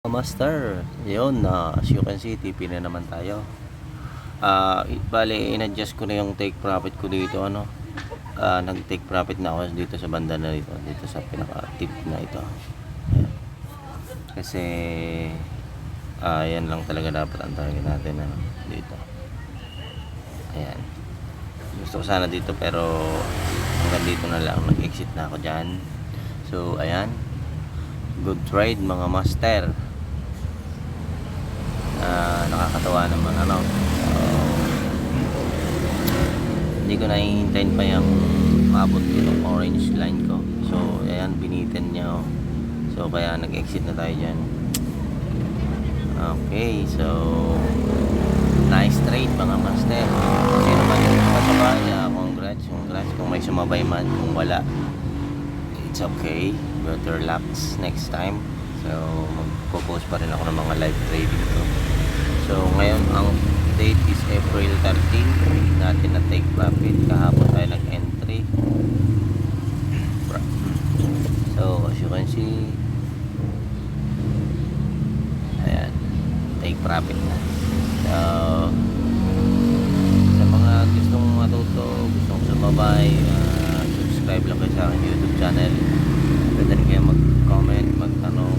Master, yun na as you can see, TP na naman tayo. Bali, in-adjust ko na yung take profit ko dito, nag-take profit na ako dito sa banda na dito sa pinaka-tip na ito. Ayan. Kasi yan lang talaga dapat ang target natin dito. Ayan. Gusto ko sana dito pero hanggang dito na lang, nag-exit na ako dyan. So, ayan. Good trade mga master. Nakakatawa naman hindi ko nahihintayin pa yung maabot yung orange line ko. So ayan, binitin niya so kaya nag-exit na tayo dyan. Okay, so nice trade mga master. Sino man yung nakasabay, congrats kung may sumabay man. Kung wala, it's okay, better lucks next time. So magpo-post pa rin ako ng mga live trading ko. So ngayon ang date is April 13 natin na take profit. Kahapon tayo nag-entry. So as you can see, ayan, take profit na. So sa mga gustong matuto, gustong sumabay, subscribe lang kayo sa aking YouTube channel. Pwede rin kayo mag-comment, magtanong,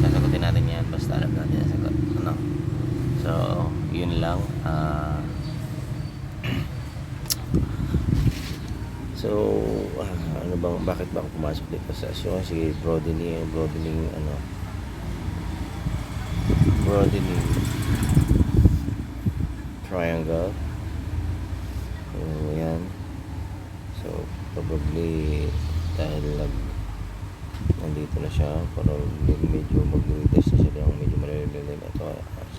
sasagutin natin yan basta alam natin yung sagot. So yun lang. So bakit ba ako pumasok dito sa si broadening triangle. So yan, so probably dahil nandito na siya, pero medyo mag-retest na siya ng medyo malalim ito.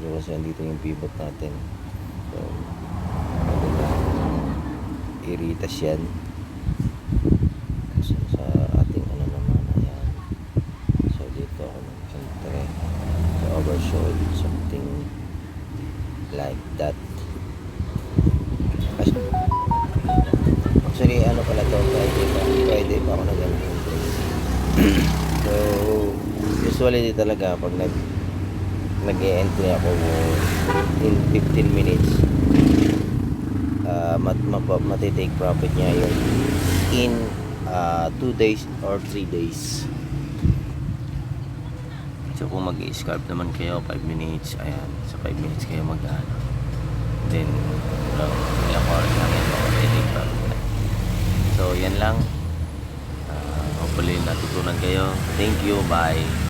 So kasi nandito yung pivot natin, so i-retest yan. So sa ating naman, ayan, so dito ako nag-entry, so oversold something like that. Actually pala to, Friday pa ako nag-entry. So usually talaga pag nag-e-entry ako in 15 minutes, matitake profit niya yun in 2 days or 3 days. So kung mag-i-scalp naman kayo 5 minutes, ayan, sa 5 minutes kayo then ilang oras lang yan matitake profit na. So yan lang. Hopefully natutunan kayo. Thank you, bye.